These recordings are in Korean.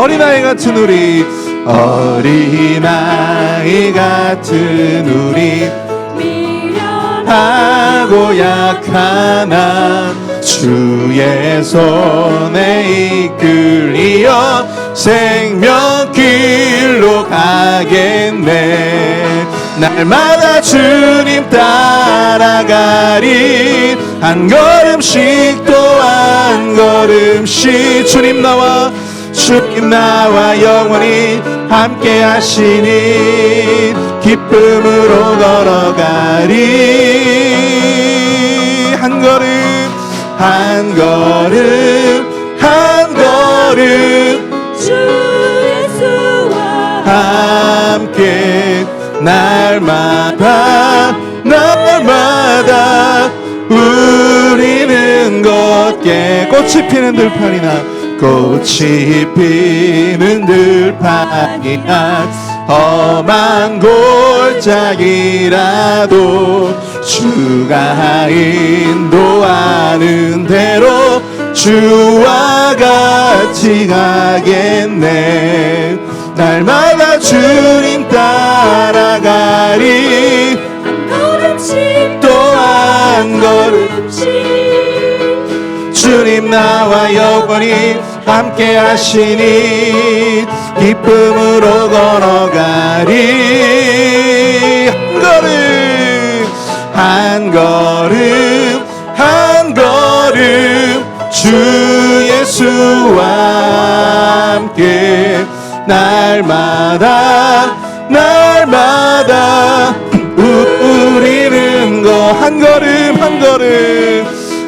어린아이 같은 우리, 어린아이 같은 우리, 미련하고 약하나 주의 손에 이끌리어 생명길로 가겠네. 날마다 주님 따라가리. 한 걸음씩 또 한 걸음씩 주님 나와 영원히 함께 하시니 기쁨으로 걸어가리. 한 걸음 한 걸음 한 걸음 주 예수와 함께 날마다 우리는 걷게. 꽃이 피는 들판이나 꽃이 피는 들판이나 험한 골짜기라도 주가 인도하는 대로 주와 같이 가겠네. 날마다 주님 따라가리. 한 걸음씩 또 한 걸음씩 주님 나와 영원히 함께 하시니 기쁨으로 걸어가리. 한 걸음 한 걸음 주 예수와 함께 날마다 우리는 한 걸음 한 걸음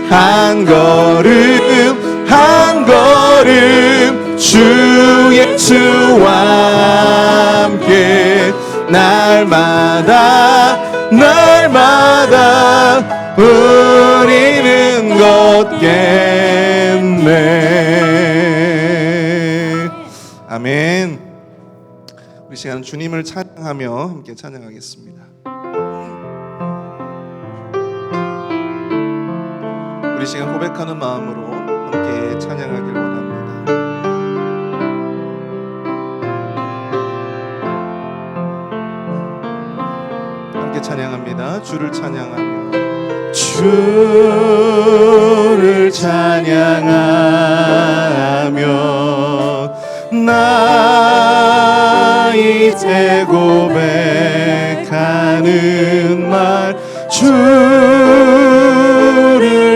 한 걸음 한 걸음 주 예수와 함께 날마다 우리는 걷겠네. 아멘. 우리 시간 주님을 찬양하며 함께 찬양하겠습니다. 우리 시간 고백하는 마음으로 함께 찬양하길 원합니다. 함께 찬양합니다. 주를 찬양하며 주를 찬양하며 나 이제 고백하는 말 주를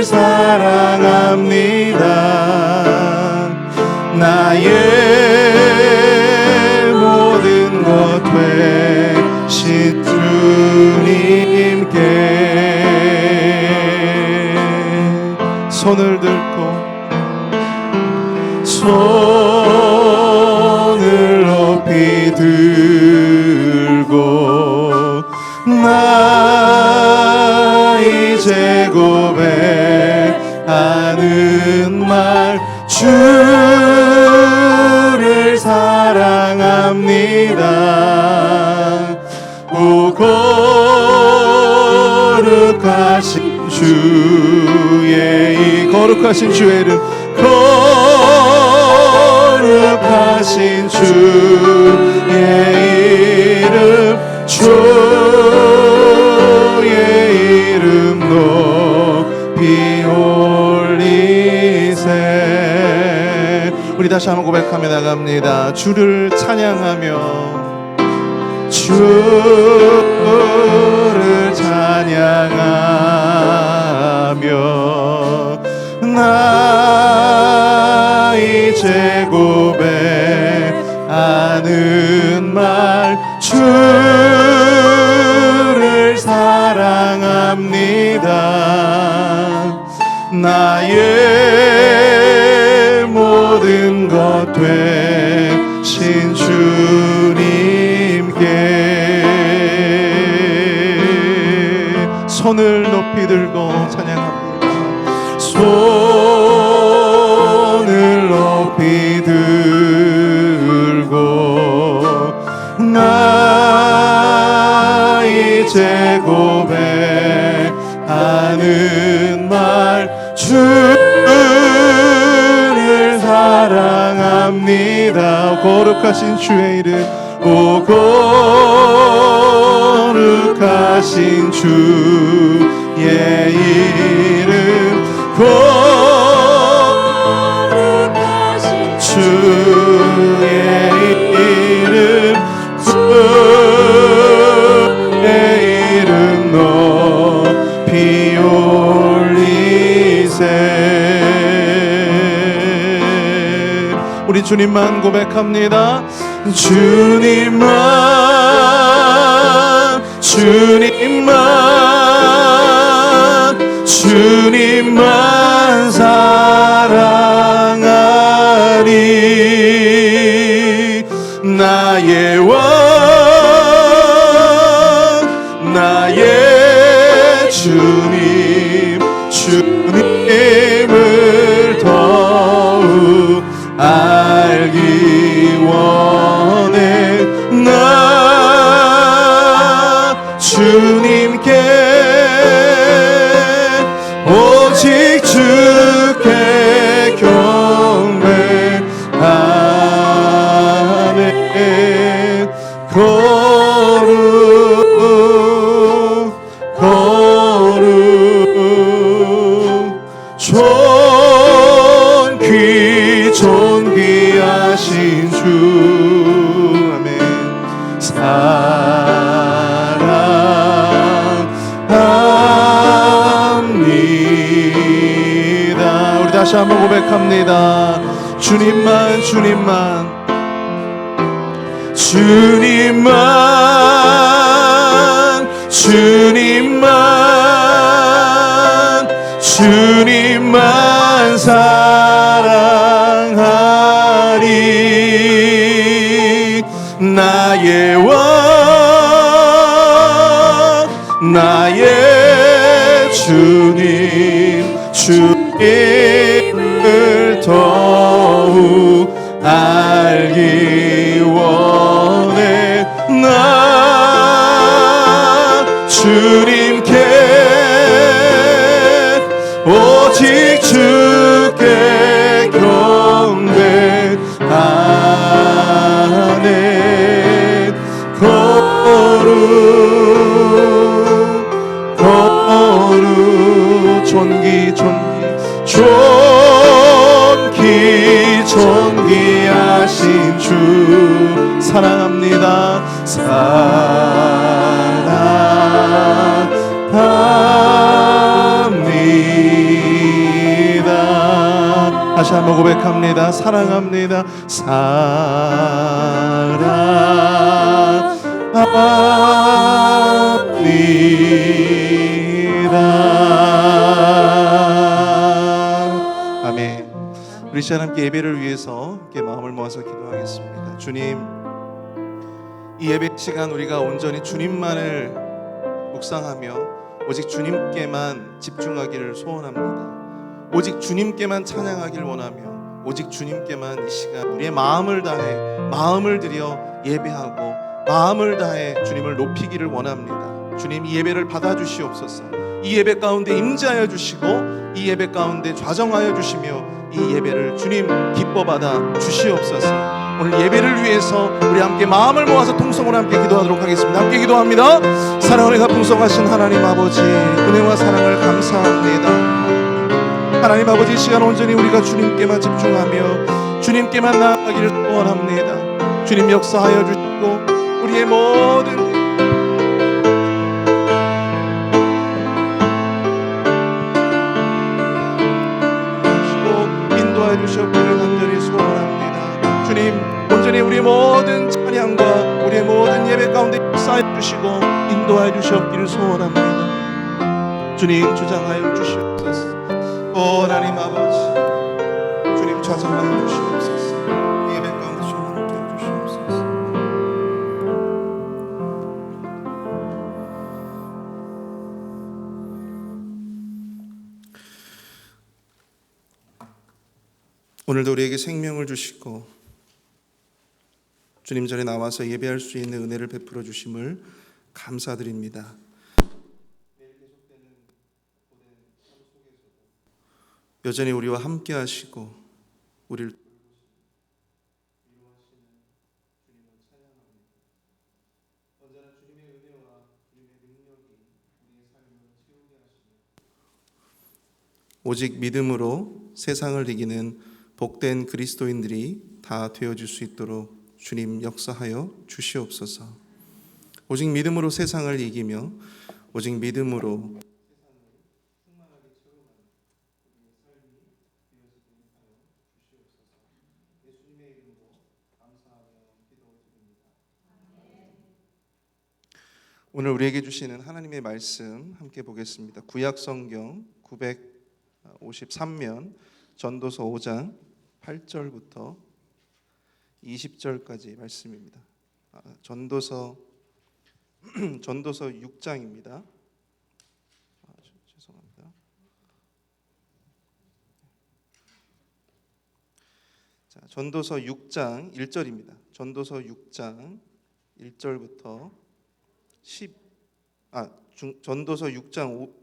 사랑합니다. 나의 모든 것 되신 주님께 손을 높이 들고 나 이제 고백하는 말 주를 사랑합니다. 오 거룩하신 주의 이름 거룩하신 주의 이름 주의 이름 높이 올리세. 우리 다시 한번 고백하며 나갑니다. 주를 찬양하며 주를 찬양하며 나 이제 고백하는 말 주를 사랑합니다. 나의 모든 것 되신 주님께 손을 높이 들고 찬양합니다. 손을 높이 들고 나 이제 고백하는 말 주를 사랑합니다. 찬양합니다. 거룩하신 주의 이름, 오 거룩하신 주의 이름, 거룩하신 주의 이름, 주의 이름 높이 올리세. 우리 주님만 고백합니다. 주님만, 주님만, 주님만 사랑하리. 나의 왕, 나의 주님, 주님을 더욱 알기 원해. 나 주님께 오직 주께 경배하네. 거룩 존귀하신 주, 아멘. 사랑합니다. 우리 다시 한번 고백합니다. 주님만, 주님만, 주님만, 주님만, 주님만 사랑하리. 나의 왕, 나의 주님, 주님을 더욱 알기 원해. 나 주님께 오직 주께 경배하네. 거룩 존귀하신 주, 사랑합니다. 사랑합니다. 다시 한번 고백합니다. 사랑합니다. 사랑합니다. 아멘. 우리 시간 함께 예배를 위해서 함께 마음을 모아서 기도하겠습니다. 주님, 이 예배 시간 우리가 온전히 주님만을 묵상하며 오직 주님께만 집중하기를 소원합니다. 오직 주님께만 찬양하길 원하며 오직 주님께만 이 시간 우리의 마음을 다해 마음을 들여 예배하고 마음을 다해 주님을 높이기를 원합니다. 주님, 이 예배를 받아주시옵소서. 이 예배 가운데 임재하여 주시고 이 예배 가운데 좌정하여 주시며 이 예배를 주님 기뻐 받아 주시옵소서. 오늘 예배를 위해서 우리 함께 마음을 모아서 통성으로 함께 기도하도록 하겠습니다. 함께 기도합니다. 사랑을 풍성하신 하나님 아버지, 은혜와 사랑을 감사합니다. 하나님 아버지, 이 시간 온전히 우리가 주님께만 집중하며 주님께만 나아가기를 소원합니다. 주님 역사하여 주시고 우리의 모든 인도하여 주시옵기를 간절히 소원합니다. 주님, 온전히 우리의 모든 찬양과 우리의 모든 예배 가운데 역사하여 주시고 인도하여 주시옵기를 소원합니다. 주님, 주장하여 주시옵소서. 하나님 아버지, 주님 좌정하여 주시옵소서. 예배 가운데 주님 함께 주시옵소서. 오늘도 우리에게 생명을 주시고 주님 전에 나와서 예배할 수 있는 은혜를 베풀어 주심을 감사드립니다. 여전히 우리와 함께 하시고 우리를 언제나 주님의 은혜와 주님의 능력이 우리의 삶을 채우게 하시며 오직 믿음으로 세상을 이기는 복된 그리스도인들이 다 되어줄 수 있도록 주님 역사하여 주시옵소서. 오직 믿음으로 세상을 이기며 오직 믿음으로 세상을 충만하게 채우는 우리의 삶이 되어지도록 하여 주시옵소서. 예수님의 이름으로 감사하며 기도드립니다. 오늘 우리에게 주시는 하나님의 말씀 함께 보겠습니다. 구약 성경 953면 전도서 5장 8절부터 20절까지 말씀입니다. 전도서 6장입니다. 죄송합니다. 자, 전도서 6장 1절입니다. 전도서 6장 1절부터 전도서 6장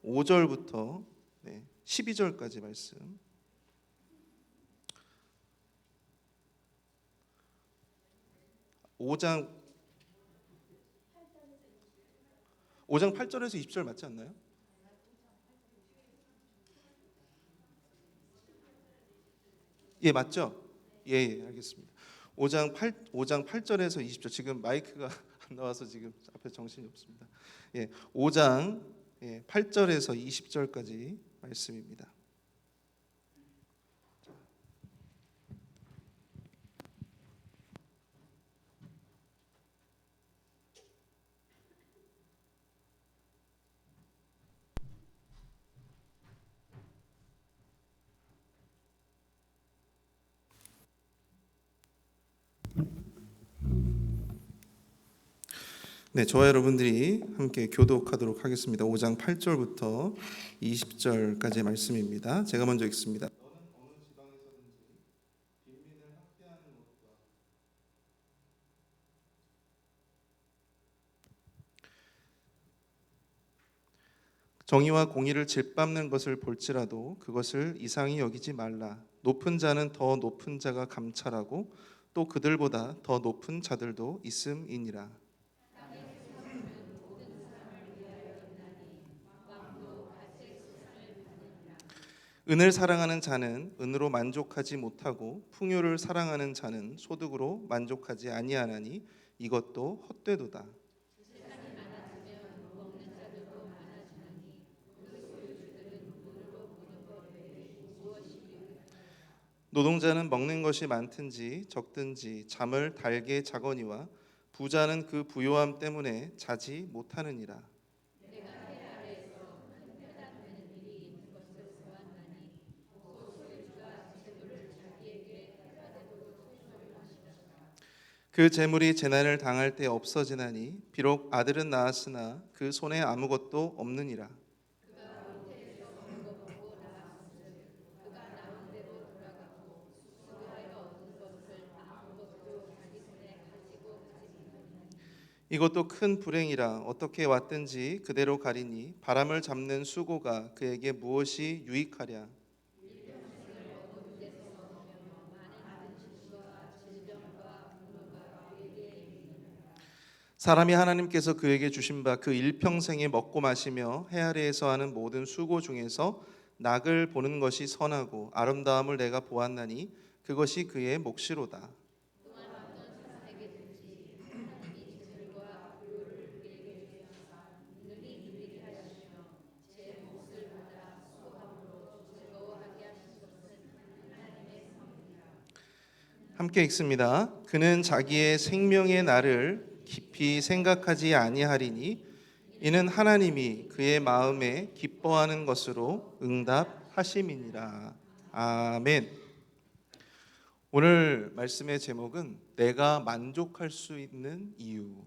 5절부터 12절까지 말씀. 5장 8절에서 20절 맞지 않나요? 예, 맞죠? 예, 알겠습니다. 5장 8절에서 20절. 지금 마이크가 안 나와서 지금 앞에 정신이 없습니다. 예, 5장 8절에서 20절까지 말씀입니다. 네, 저와 여러분들이 함께 교독하도록 하겠습니다. 5장 8절부터 20절까지의 말씀입니다. 제가 먼저 읽습니다. 너는 어느 지방에서든지 빈민을 학대하는 것과 정의와 공의를 짓밟는 것을 볼지라도 그것을 이상히 여기지 말라. 높은 자는 더 높은 자가 감찰하고 또 그들보다 더 높은 자들도 있음이니라. 은을 사랑하는 자는 은으로 만족하지 못하고 풍요를 사랑하는 자는 소득으로 만족하지 아니하나니 이것도 헛되도다. 노동자는 먹는 것이 많든지 적든지 잠을 달게 자거니와 부자는 그 부요함 때문에 자지 못하느니라. 그 재물이 재난을 당할 때 없어지나니 비록 아들은 낳았으나 그 손에 아무것도 없느니라. 이것도 큰 불행이라. 어떻게 왔든지 그대로 가리니 바람을 잡는 수고가 그에게 무엇이 유익하랴. 사람이 하나님께서 그에게 주신 바 그 일평생에 먹고 마시며 해 아래에서 하는 모든 수고 중에서 낙을 보는 것이 선하고 아름다움을 내가 보았나니 그것이 그의 몫이로다. 함께 읽습니다. 그는 자기의 생명의 날을 깊이 생각하지 아니하리니 이는 하나님이 그의 마음에 기뻐하는 것으로 응답하심이니라. 아멘. 오늘 말씀의 제목은 내가 만족할 수 있는 이유.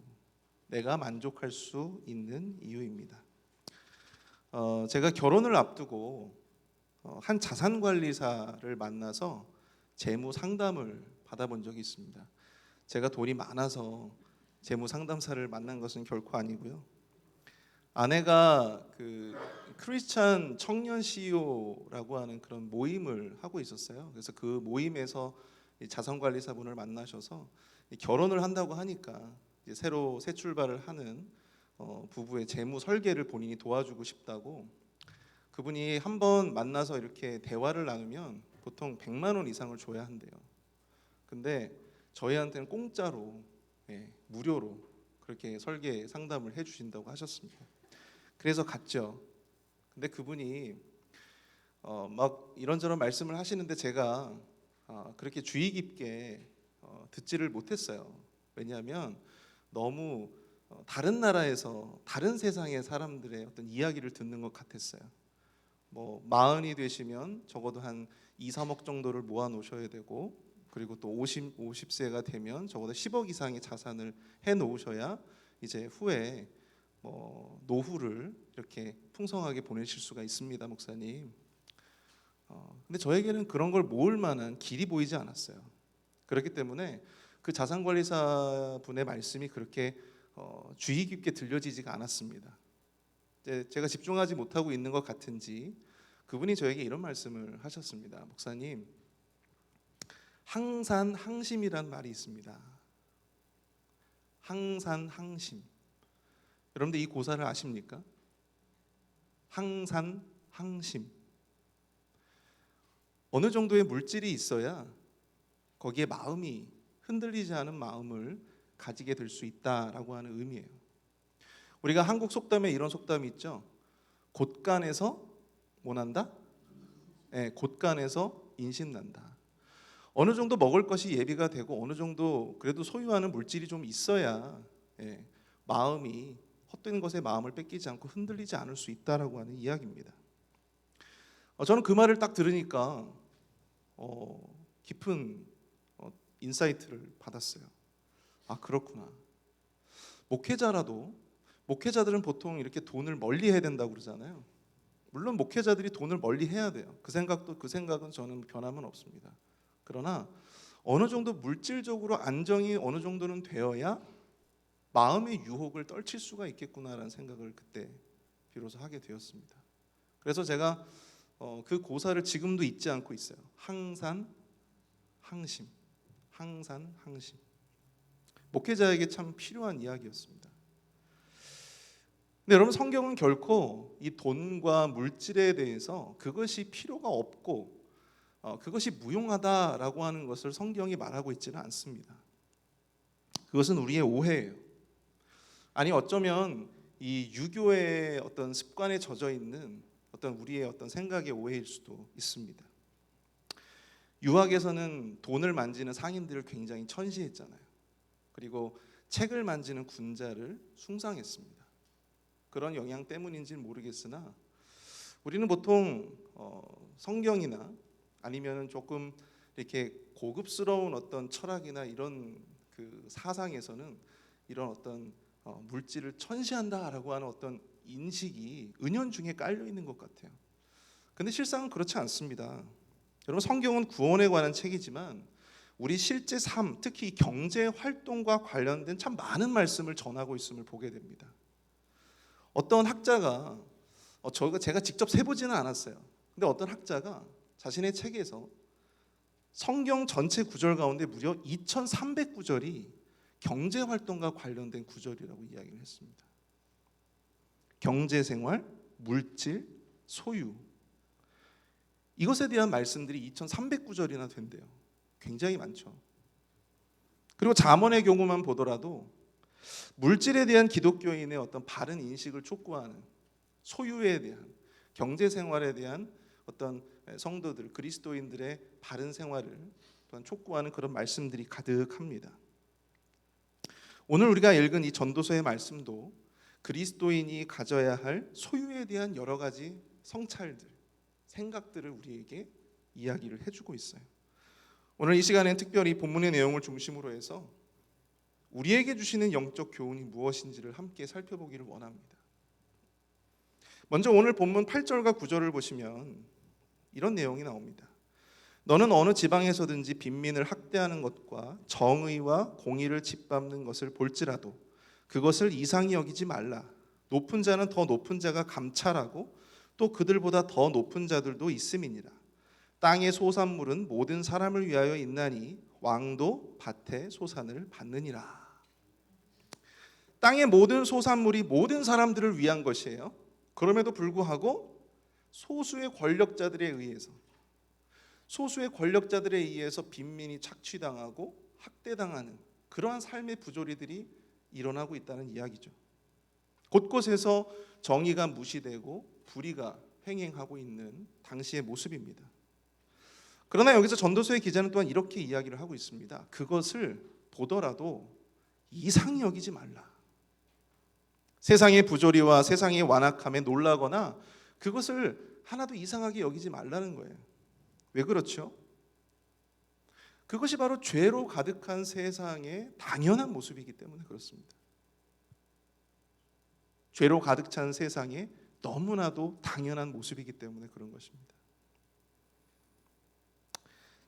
내가 만족할 수 있는 이유입니다. 제가 결혼을 앞두고 한 자산관리사를 만나서 재무 상담을 받아본 적이 있습니다. 제가 돈이 많아서 재무 상담사를 만난 것은 결코 아니고요. 아내가 그 크리스찬 청년 CEO라고 하는 그런 모임을 하고 있었어요. 그래서 그 모임에서 자산관리사분을 만나셔서 결혼을 한다고 하니까 이제 새로 새 출발을 하는 부부의 재무 설계를 본인이 도와주고 싶다고. 그분이 한번 만나서 이렇게 대화를 나누면 보통 100만 원 이상을 줘야 한대요. 근데 저희한테는 공짜로, 무료로 그렇게 설계 상담을 해주신다고 하셨습니다. 그래서 갔죠. 근데 그분이 막 이런저런 말씀을 하시는데 제가 그렇게 주의 깊게 듣지를 못했어요. 왜냐하면 너무 다른 나라에서 다른 세상의 사람들의 어떤 이야기를 듣는 것 같았어요. 뭐 마흔이 되시면 적어도 한 2, 3억 정도를 모아 놓으셔야 되고, 그리고 또 50세가 되면 적어도 10억 이상의 자산을 해 놓으셔야 이제 후에 뭐 노후를 이렇게 풍성하게 보내실 수가 있습니다, 목사님. 근데 저에게는 그런 걸 모을 만한 길이 보이지 않았어요. 그렇기 때문에 그 자산관리사 분의 말씀이 그렇게 주의 깊게 들려지지가 않았습니다. 제가 집중하지 못하고 있는 것 같은지 그분이 저에게 이런 말씀을 하셨습니다. 목사님, 항산항심이란 말이 있습니다. 항산항심. 여러분들 이 고사를 아십니까? 항산항심. 어느 정도의 물질이 있어야 거기에 마음이 흔들리지 않은 마음을 가지게 될 수 있다라고 하는 의미예요. 우리가 한국 속담에 이런 속담이 있죠. 곳간에서 뭐 난다? 곳간에서 인신 난다. 어느 정도 먹을 것이 예비가 되고 어느 정도 그래도 소유하는 물질이 좀 있어야 마음이 헛된 것에 마음을 뺏기지 않고 흔들리지 않을 수 있다라고 하는 이야기입니다. 저는 그 말을 딱 들으니까 깊은 인사이트를 받았어요. 아, 그렇구나. 목회자들은 보통 이렇게 돈을 멀리 해야 된다고 그러잖아요. 물론 목회자들이 돈을 멀리 해야 돼요. 그 생각은 저는 변함은 없습니다. 그러나 어느 정도 물질적으로 안정이 어느 정도는 되어야 마음의 유혹을 떨칠 수가 있겠구나라는 생각을 그때 비로소 하게 되었습니다. 그래서 제가 그 고사를 지금도 잊지 않고 있어요. 항산항심. 목회자에게 참 필요한 이야기였습니다. 근데 여러분, 성경은 결코 이 돈과 물질에 대해서 그것이 필요가 없고 그것이 무용하다라고 하는 것을 성경이 말하고 있지는 않습니다. 그것은 우리의 오해예요. 아니, 어쩌면 이 유교의 어떤 습관에 젖어 있는 어떤 우리의 어떤 생각의 오해일 수도 있습니다. 유학에서는 돈을 만지는 상인들을 굉장히 천시했잖아요. 그리고 책을 만지는 군자를 숭상했습니다. 그런 영향 때문인지는 모르겠으나 우리는 보통 성경이나 아니면은 조금 이렇게 고급스러운 어떤 철학이나 이런 그 사상에서는 이런 어떤 물질을 천시한다라고 하는 어떤 인식이 은연중에 깔려 있는 것 같아요. 근데 실상은 그렇지 않습니다. 여러분, 성경은 구원에 관한 책이지만 우리 실제 삶, 특히 경제 활동과 관련된 참 많은 말씀을 전하고 있음을 보게 됩니다. 어떤 학자가 제가 직접 세보지는 않았어요. 근데 어떤 학자가 자신의 책에서 성경 전체 구절 가운데 무려 2300구절이 경제 활동과 관련된 구절이라고 이야기를 했습니다. 경제 생활, 물질, 소유, 이것에 대한 말씀들이 2300구절이나 된대요. 굉장히 많죠. 그리고 잠언의 경우만 보더라도 물질에 대한 기독교인의 어떤 바른 인식을 촉구하는, 소유에 대한, 경제 생활에 대한 어떤 성도들, 그리스도인들의 바른 생활을 또한 촉구하는 그런 말씀들이 가득합니다. 오늘 우리가 읽은 이 전도서의 말씀도 그리스도인이 가져야 할 소유에 대한 여러 가지 성찰들, 생각들을 우리에게 이야기를 해주고 있어요. 오늘 이 시간에는 특별히 본문의 내용을 중심으로 해서 우리에게 주시는 영적 교훈이 무엇인지를 함께 살펴보기를 원합니다. 먼저 오늘 본문 8절과 9절을 보시면 이런 내용이 나옵니다. 너는 어느 지방에서든지 빈민을 학대하는 것과 정의와 공의를 짓밟는 것을 볼지라도 그것을 이상히 여기지 말라. 높은 자는 더 높은 자가 감찰하고 또 그들보다 더 높은 자들도 있음이니라. 땅의 소산물은 모든 사람을 위하여 있나니 왕도 밭의 소산을 받느니라. 땅의 모든 소산물이 모든 사람들을 위한 것이에요. 그럼에도 불구하고 소수의 권력자들에 의해서 빈민이 착취당하고 학대당하는 그러한 삶의 부조리들이 일어나고 있다는 이야기죠. 곳곳에서 정의가 무시되고 불의가 횡행하고 있는 당시의 모습입니다. 그러나 여기서 전도서의 기자는 또한 이렇게 이야기를 하고 있습니다. 그것을 보더라도 이상히 여기지 말라. 세상의 부조리와 세상의 완악함에 놀라거나 그것을 하나도 이상하게 여기지 말라는 거예요. 왜 그렇죠? 그것이 바로 죄로 가득한 세상의 당연한 모습이기 때문에 그렇습니다. 죄로 가득 찬 세상에 너무나도 당연한 모습이기 때문에 그런 것입니다.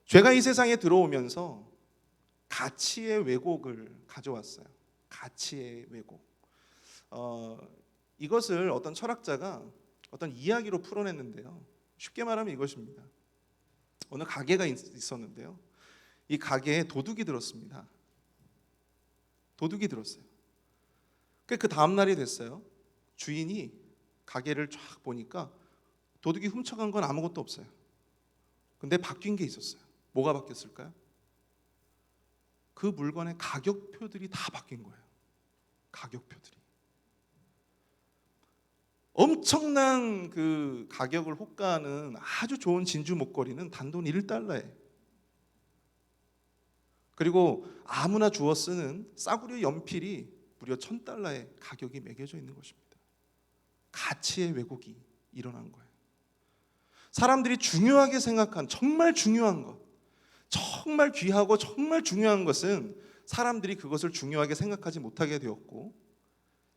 죄가 이 세상에 들어오면서 가치의 왜곡을 가져왔어요. 가치의 왜곡. 이것을 어떤 철학자가 어떤 이야기로 풀어냈는데요. 쉽게 말하면 이것입니다. 어느 가게가 있었는데요. 이 가게에 도둑이 들었습니다. 도둑이 들었어요. 그 다음 날이 됐어요. 주인이 가게를 쫙 보니까 도둑이 훔쳐간 건 아무것도 없어요. 근데 바뀐 게 있었어요. 뭐가 바뀌었을까요? 그 물건의 가격표들이 다 바뀐 거예요. 가격표들이. 엄청난 그 가격을 호가하는 아주 좋은 진주 목걸이는 단돈 1달러에, 그리고 아무나 주워 쓰는 싸구려 연필이 무려 1000달러의 가격이 매겨져 있는 것입니다. 가치의 왜곡이 일어난 거예요. 사람들이 중요하게 생각한 정말 중요한 것, 정말 귀하고 정말 중요한 것은 사람들이 그것을 중요하게 생각하지 못하게 되었고,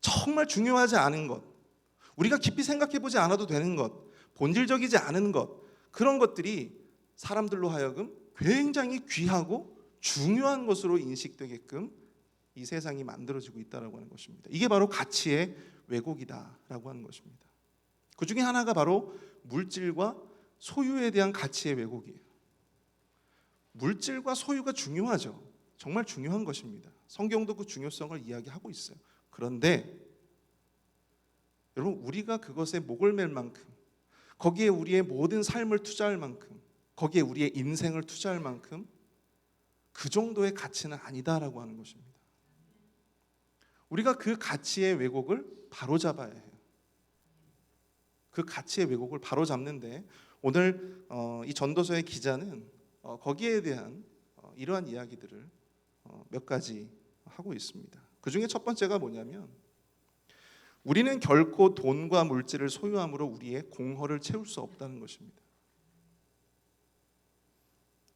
정말 중요하지 않은 것, 우리가 깊이 생각해 보지 않아도 되는 것, 본질적이지 않은 것, 그런 것들이 사람들로 하여금 굉장히 귀하고 중요한 것으로 인식되게끔 이 세상이 만들어지고 있다라고 하는 것입니다. 이게 바로 가치의 왜곡이다라고 하는 것입니다. 그 중에 하나가 바로 물질과 소유에 대한 가치의 왜곡이에요. 물질과 소유가 중요하죠. 정말 중요한 것입니다. 성경도 그 중요성을 이야기하고 있어요. 그런데 여러분, 우리가 그것에 목을 맬 만큼, 거기에 우리의 모든 삶을 투자할 만큼, 거기에 우리의 인생을 투자할 만큼 그 정도의 가치는 아니다라고 하는 것입니다. 우리가 그 가치의 왜곡을 바로잡아야 해요. 그 가치의 왜곡을 바로잡는데 오늘 이 전도서의 기자는 거기에 대한 이러한 이야기들을 몇 가지 하고 있습니다. 그 중에 첫 번째가 뭐냐면, 우리는 결코 돈과 물질을 소유함으로 우리의 공허를 채울 수 없다는 것입니다.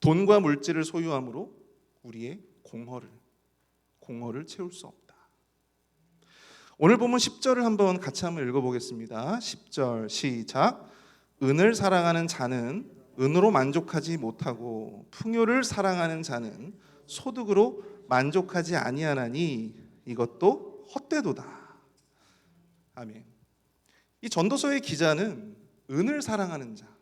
돈과 물질을 소유함으로 우리의 공허를 채울 수 없다. 오늘 보면 10절을 한번 같이 한번 읽어보겠습니다. 10절 시작. 은을 사랑하는 자는 은으로 만족하지 못하고 풍요를 사랑하는 자는 소득으로 만족하지 아니하나니 이것도 헛되도다. 아멘. 이 전도서의 기자는 은을 사랑하는 자,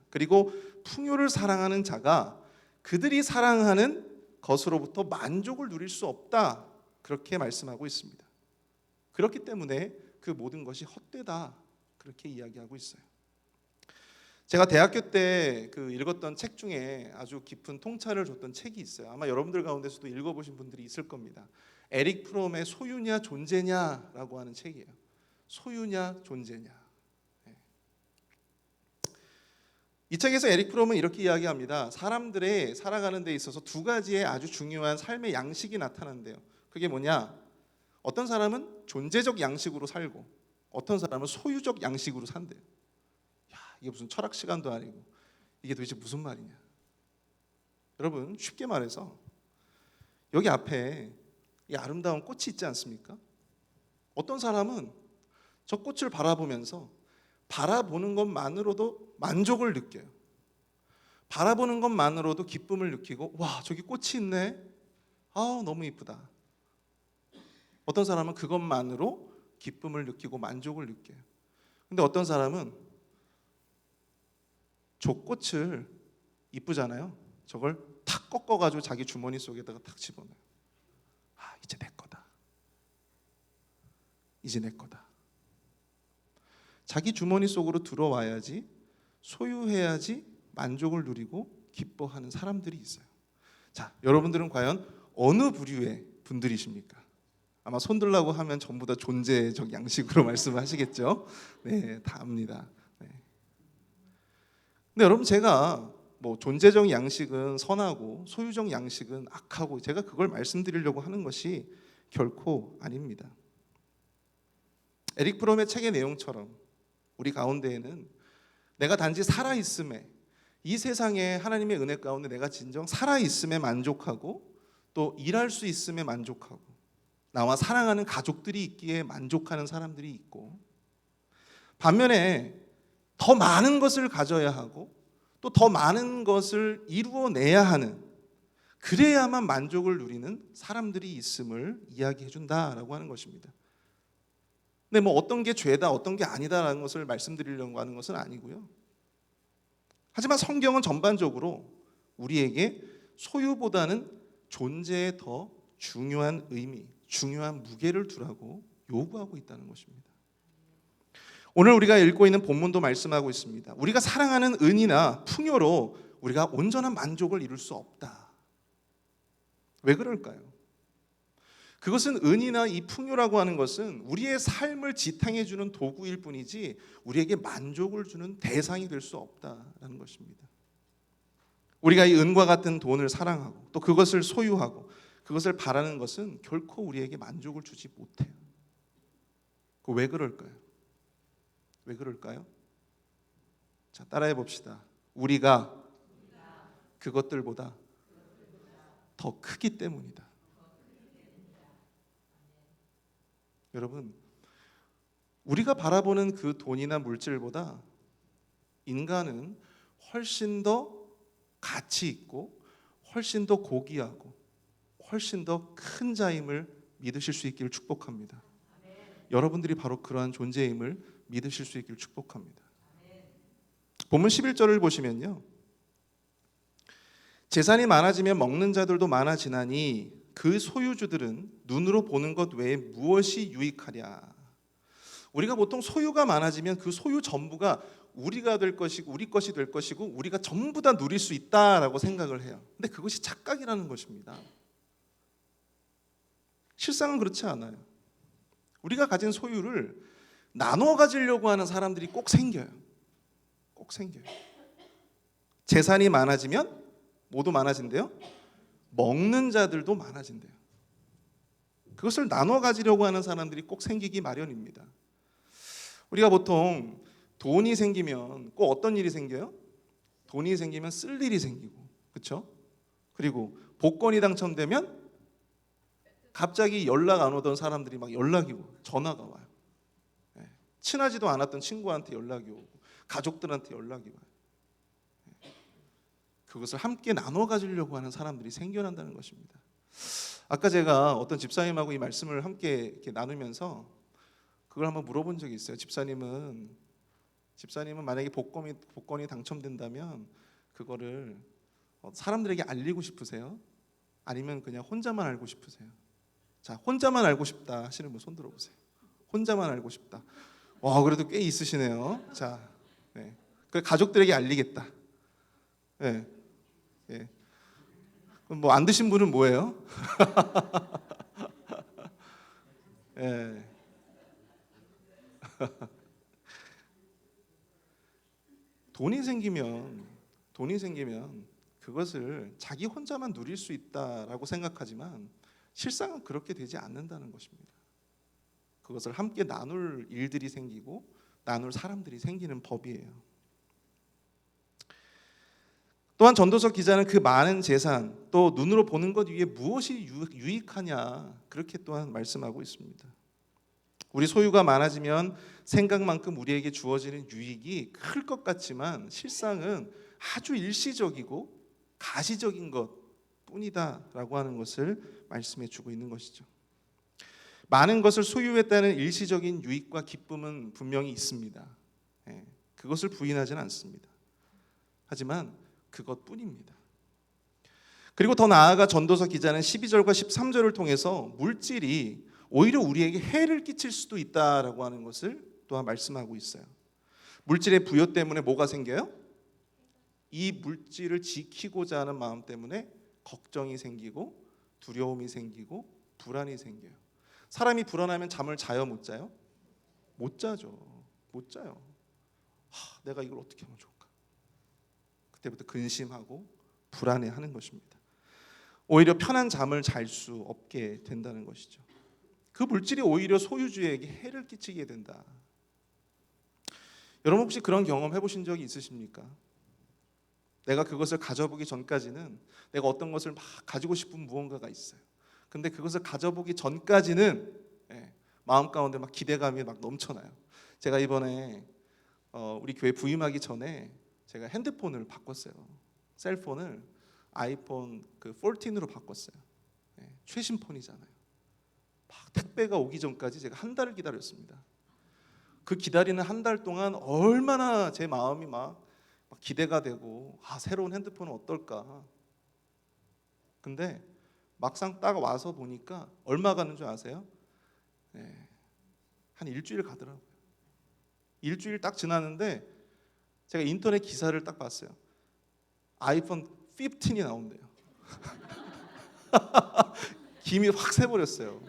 그리고 풍요를 사랑하는 자가 그들이 사랑하는 것으로부터 만족을 누릴 수 없다, 그렇게 말씀하고 있습니다. 그렇기 때문에 그 모든 것이 헛되다, 그렇게 이야기하고 있어요. 제가 대학교 때 그 읽었던 책 중에 아주 깊은 통찰을 줬던 책이 있어요. 아마 여러분들 가운데서도 읽어보신 분들이 있을 겁니다. 에릭 프롬의 소유냐 존재냐라고 하는 책이에요. 소유냐 존재냐. 이 책에서 에릭 프롬은 이렇게 이야기합니다. 사람들의 살아가는 데 있어서 두 가지의 아주 중요한 삶의 양식이 나타난대요. 그게 뭐냐? 어떤 사람은 존재적 양식으로 살고 어떤 사람은 소유적 양식으로 산대요. 야, 이게 무슨 철학 시간도 아니고 이게 도대체 무슨 말이냐? 여러분, 쉽게 말해서 여기 앞에 이 아름다운 꽃이 있지 않습니까? 어떤 사람은 저 꽃을 바라보면서 바라보는 것만으로도 만족을 느껴요. 바라보는 것만으로도 기쁨을 느끼고, 와, 저기 꽃이 있네. 아, 너무 이쁘다. 어떤 사람은 그것만으로 기쁨을 느끼고 만족을 느껴요. 근데 어떤 사람은 저 꽃을 이쁘잖아요. 저걸 탁 꺾어가지고 자기 주머니 속에다가 탁 집어넣어요. 아, 이제 내 거다. 이제 내 거다. 자기 주머니 속으로 들어와야지, 소유해야지 만족을 누리고 기뻐하는 사람들이 있어요. 자, 여러분들은 과연 어느 부류의 분들이십니까? 아마 손 들라고 하면 전부 다 존재적 양식으로 말씀하시겠죠. 네, 다 압니다. 네. 근데 여러분, 제가 뭐 존재적 양식은 선하고 소유적 양식은 악하고 제가 그걸 말씀드리려고 하는 것이 결코 아닙니다. 에릭 프롬의 책의 내용처럼 우리 가운데에는 내가 단지 살아있음에, 이 세상에 하나님의 은혜 가운데 내가 진정 살아있음에 만족하고 또 일할 수 있음에 만족하고 나와 사랑하는 가족들이 있기에 만족하는 사람들이 있고, 반면에 더 많은 것을 가져야 하고 또 더 많은 것을 이루어내야 하는, 그래야만 만족을 누리는 사람들이 있음을 이야기해 준다라고 하는 것입니다. 근데 뭐 어떤 게 죄다 어떤 게 아니다라는 것을 말씀드리려고 하는 것은 아니고요. 하지만 성경은 전반적으로 우리에게 소유보다는 존재에 더 중요한 의미, 중요한 무게를 두라고 요구하고 있다는 것입니다. 오늘 우리가 읽고 있는 본문도 말씀하고 있습니다. 우리가 사랑하는 은이나 풍요로 우리가 온전한 만족을 이룰 수 없다. 왜 그럴까요? 그것은 은이나 이 풍요라고 하는 것은 우리의 삶을 지탱해 주는 도구일 뿐이지 우리에게 만족을 주는 대상이 될 수 없다라는 것입니다. 우리가 이 은과 같은 돈을 사랑하고 또 그것을 소유하고 그것을 바라는 것은 결코 우리에게 만족을 주지 못해요. 왜 그럴까요? 왜 그럴까요? 자, 따라해 봅시다. 우리가 그것들보다 더 크기 때문이다. 여러분, 우리가 바라보는 그 돈이나 물질보다 인간은 훨씬 더 가치 있고 훨씬 더 고귀하고 훨씬 더 큰 자임을 믿으실 수 있기를 축복합니다. 여러분들이 바로 그러한 존재임을 믿으실 수 있기를 축복합니다. 본문 11절을 보시면요, 재산이 많아지면 먹는 자들도 많아지나니 그 소유주들은 눈으로 보는 것 외에 무엇이 유익하랴. 우리가 보통 소유가 많아지면 그 소유 전부가 우리가 될 것이고 우리 것이 될 것이고 우리가 전부 다 누릴 수 있다라고 생각을 해요. 근데 그것이 착각이라는 것입니다. 실상은 그렇지 않아요. 우리가 가진 소유를 나눠 가지려고 하는 사람들이 꼭 생겨요. 꼭 생겨요. 재산이 많아지면 모두 많아진대요. 먹는 자들도 많아진대요. 그것을 나눠 가지려고 하는 사람들이 꼭 생기기 마련입니다. 우리가 보통 돈이 생기면 꼭 어떤 일이 생겨요? 돈이 생기면 쓸 일이 생기고, 그렇죠? 그리고 복권이 당첨되면 갑자기 연락 안 오던 사람들이 막 연락이 오고 전화가 와요. 친하지도 않았던 친구한테 연락이 오고 가족들한테 연락이 와요. 그것을 함께 나눠 가지려고 하는 사람들이 생겨난다는 것입니다. 아까 제가 어떤 집사님하고 이 말씀을 함께 이렇게 나누면서 그걸 한번 물어본 적이 있어요. 집사님은 만약에 복권이 당첨된다면 그거를 사람들에게 알리고 싶으세요? 아니면 그냥 혼자만 알고 싶으세요? 자, 혼자만 알고 싶다 하시는 분 손 들어보세요. 혼자만 알고 싶다. 와, 그래도 꽤 있으시네요. 자, 네. 그 가족들에게 알리겠다. 네. 예. 그럼 뭐 안 드신 분은 뭐예요? 예. 돈이 생기면 그것을 자기 혼자만 누릴 수 있다라고 생각하지만 실상은 그렇게 되지 않는다는 것입니다. 그것을 함께 나눌 일들이 생기고 나눌 사람들이 생기는 법이에요. 또한 전도서 기자는 그 많은 재산 또 눈으로 보는 것 위에 무엇이 유익하냐 그렇게 또한 말씀하고 있습니다. 우리 소유가 많아지면 생각만큼 우리에게 주어지는 유익이 클 것 같지만 실상은 아주 일시적이고 가시적인 것뿐이다라고 하는 것을 말씀해 주고 있는 것이죠. 많은 것을 소유했다는 일시적인 유익과 기쁨은 분명히 있습니다. 그것을 부인하지는 않습니다. 하지만 그것뿐입니다. 그리고 더 나아가 전도서 기자는 12절과 13절을 통해서 물질이 오히려 우리에게 해를 끼칠 수도 있다라고 하는 것을 또한 말씀하고 있어요. 물질의 부여 때문에 뭐가 생겨요? 이 물질을 지키고자 하는 마음 때문에 걱정이 생기고 두려움이 생기고 불안이 생겨요. 사람이 불안하면 잠을 자요, 못 자요? 못 자죠. 못 자요. 내가 이걸 어떻게 하면 좋을까? 그때부터 근심하고 불안해하는 것입니다. 오히려 편한 잠을 잘 수 없게 된다는 것이죠. 그 물질이 오히려 소유주에게 해를 끼치게 된다. 여러분 혹시 그런 경험 해보신 적이 있으십니까? 내가 그것을 가져보기 전까지는 내가 어떤 것을 막 가지고 싶은 무언가가 있어요. 근데 그것을 가져보기 전까지는 마음 가운데 막 기대감이 막 넘쳐나요. 제가 이번에 우리 교회 부임하기 전에 제가 핸드폰을 바꿨어요. 셀폰을 아이폰 14으로 바꿨어요. 최신 폰이잖아요. 막 택배가 오기 전까지 제가 한 달을 기다렸습니다. 그 기다리는 한 달 동안 얼마나 제 마음이 막 기대가 되고 새로운 핸드폰은 어떨까. 근데 막상 딱 와서 보니까 얼마 가는 줄 아세요? 한 일주일 가더라고요. 일주일 딱 지났는데 제가 인터넷 기사를 딱 봤어요. 아이폰 15이 나온대요. 김이 확 새버렸어요.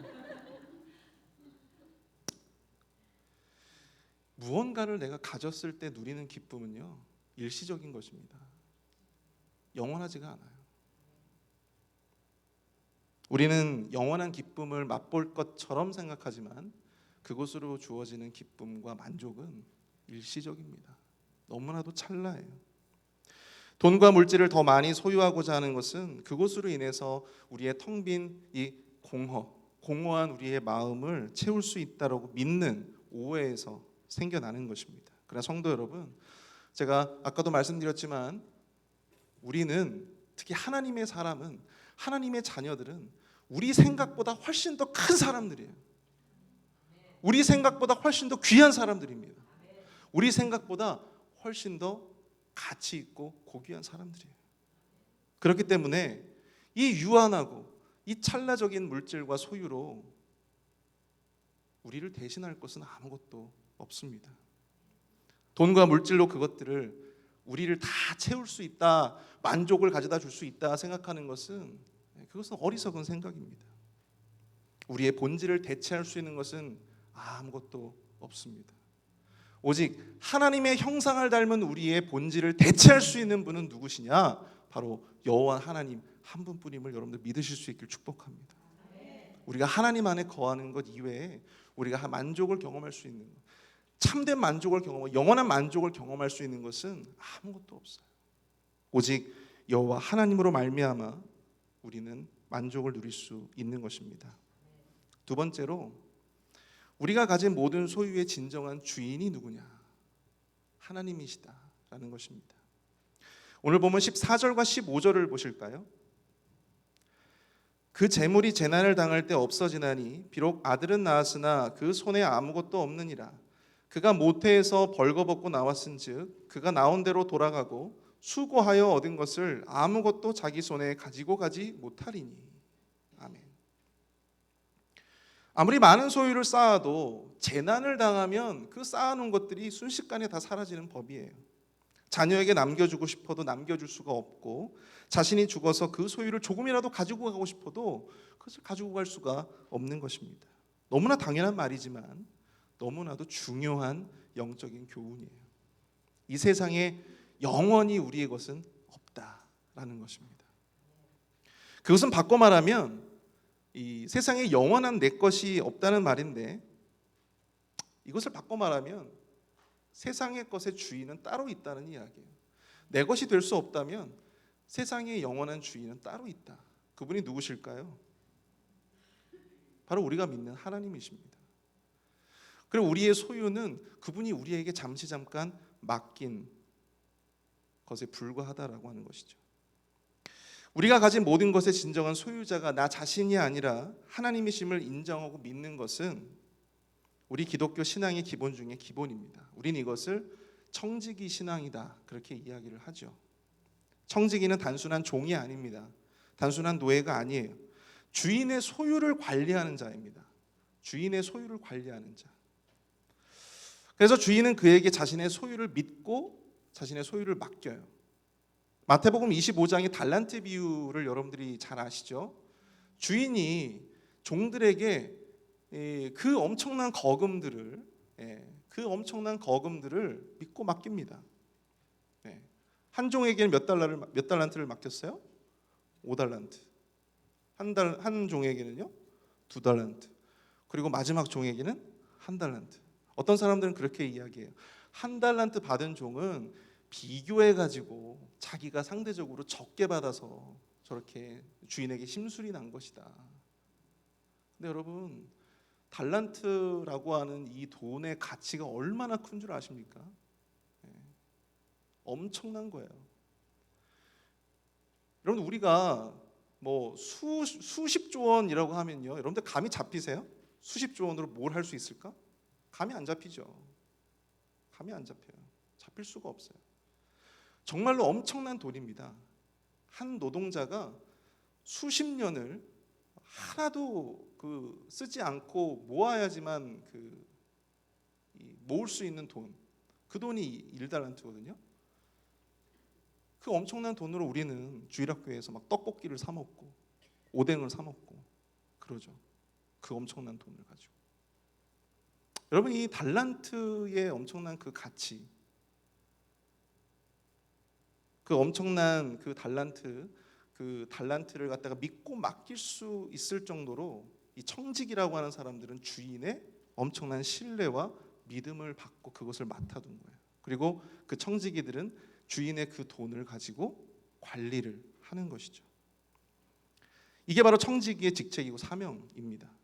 무언가를 내가 가졌을 때 누리는 기쁨은요, 일시적인 것입니다. 영원하지가 않아요. 우리는 영원한 기쁨을 맛볼 것처럼 생각하지만 그것으로 주어지는 기쁨과 만족은 일시적입니다. 너무나도 찰나해요. 돈과 물질을 더 많이 소유하고자 하는 것은 그것으로 인해서 우리의 텅 빈 이 공허한 우리의 마음을 채울 수 있다라고 믿는 오해에서 생겨나는 것입니다. 그러나 성도 여러분, 제가 아까도 말씀드렸지만 우리는 특히 하나님의 사람은, 하나님의 자녀들은 우리 생각보다 훨씬 더 큰 사람들이에요. 우리 생각보다 훨씬 더 귀한 사람들입니다. 우리 생각보다 훨씬 더 가치 있고 고귀한 사람들이에요. 그렇기 때문에 이 유한하고 이 찰나적인 물질과 소유로 우리를 대신할 것은 아무것도 없습니다. 돈과 물질로 그것들을 우리를 다 채울 수 있다, 만족을 가져다 줄 수 있다 생각하는 것은 그것은 어리석은 생각입니다. 우리의 본질을 대체할 수 있는 것은 아무것도 없습니다. 오직 하나님의 형상을 닮은 우리의 본질을 대체할 수 있는 분은 누구시냐? 바로 여호와 하나님 한 분뿐임을 여러분들 믿으실 수 있길 축복합니다. 우리가 하나님 안에 거하는 것 이외에 우리가 만족을 경험할 수 있는 것, 참된 만족을 경험하고 영원한 만족을 경험할 수 있는 것은 아무것도 없어요. 오직 여호와 하나님으로 말미암아 우리는 만족을 누릴 수 있는 것입니다. 두 번째로, 우리가 가진 모든 소유의 진정한 주인이 누구냐? 하나님이시다라는 것입니다. 오늘 보면 14절과 15절을 보실까요? 그 재물이 재난을 당할 때 없어지나니 비록 아들은 낳았으나 그 손에 아무것도 없느니라. 그가 모태에서 벌거벗고 나왔은즉 그가 나온 대로 돌아가고 수고하여 얻은 것을 아무것도 자기 손에 가지고 가지 못하리니. 아멘. 아무리 많은 소유를 쌓아도 재난을 당하면 그 쌓아놓은 것들이 순식간에 다 사라지는 법이에요. 자녀에게 남겨주고 싶어도 남겨줄 수가 없고, 자신이 죽어서 그 소유를 조금이라도 가지고 가고 싶어도 그것을 가지고 갈 수가 없는 것입니다. 너무나 당연한 말이지만 너무나도 중요한 영적인 교훈이에요. 이 세상에 영원히 우리의 것은 없다라는 것입니다. 그것은 바꿔 말하면 이 세상에 영원한 내 것이 없다는 말인데, 이것을 바꿔 말하면 세상의 것의 주인은 따로 있다는 이야기예요. 내 것이 될 수 없다면 세상의 영원한 주인은 따로 있다. 그분이 누구실까요? 바로 우리가 믿는 하나님이십니다. 그리고 우리의 소유는 그분이 우리에게 잠깐 맡긴 것에 불과하다라고 하는 것이죠. 우리가 가진 모든 것의 진정한 소유자가 나 자신이 아니라 하나님이심을 인정하고 믿는 것은 우리 기독교 신앙의 기본 중에 기본입니다. 우리는 이것을 청지기 신앙이다, 그렇게 이야기를 하죠. 청지기는 단순한 종이 아닙니다. 단순한 노예가 아니에요. 주인의 소유를 관리하는 자입니다. 주인의 소유를 관리하는 자. 그래서 주인은 그에게 자신의 소유를 믿고 자신의 소유를 맡겨요. 마태복음 25장의 달란트 비유를 여러분들이 잘 아시죠? 주인이 종들에게 그 엄청난 거금들을 믿고 맡깁니다. 한 종에게는 몇 달란트를 맡겼어요? 5달란트. 한 종에게는요? 2달란트. 그리고 마지막 종에게는 1달란트. 어떤 사람들은 그렇게 이야기해요. 1달란트 받은 종은 비교해가지고 자기가 상대적으로 적게 받아서 저렇게 주인에게 심술이 난 것이다. 근데 여러분, 달란트라고 하는 이 돈의 가치가 얼마나 큰 줄 아십니까? 엄청난 거예요. 여러분, 우리가 뭐 수십조 원이라고 하면요, 여러분들 감이 잡히세요? 수십조 원으로 뭘 할 수 있을까? 감이 안 잡히죠. 감이 안 잡혀요. 잡힐 수가 없어요. 정말로 엄청난 돈입니다. 한 노동자가 수십 년을 하나도 쓰지 않고 모아야지만 모을 수 있는 돈, 그 돈이 1달란트거든요. 그 엄청난 돈으로 우리는 주일학교에서 막 떡볶이를 사 먹고 오뎅을 사 먹고 그러죠. 그 엄청난 돈을 가지고. 여러분, 이 달란트의 엄청난 그 가치, 그 엄청난 그 달란트를 갖다가 믿고 맡길 수 있을 정도로 이 청직이라고 하는 사람들은 주인의 엄청난 신뢰와 믿음을 받고 그것을 맡아둔 거예요. 그리고 그 청지기들은 주인의 그 돈을 가지고 관리를 하는 것이죠. 이게 바로 청지기의 직책이고 사명입니다.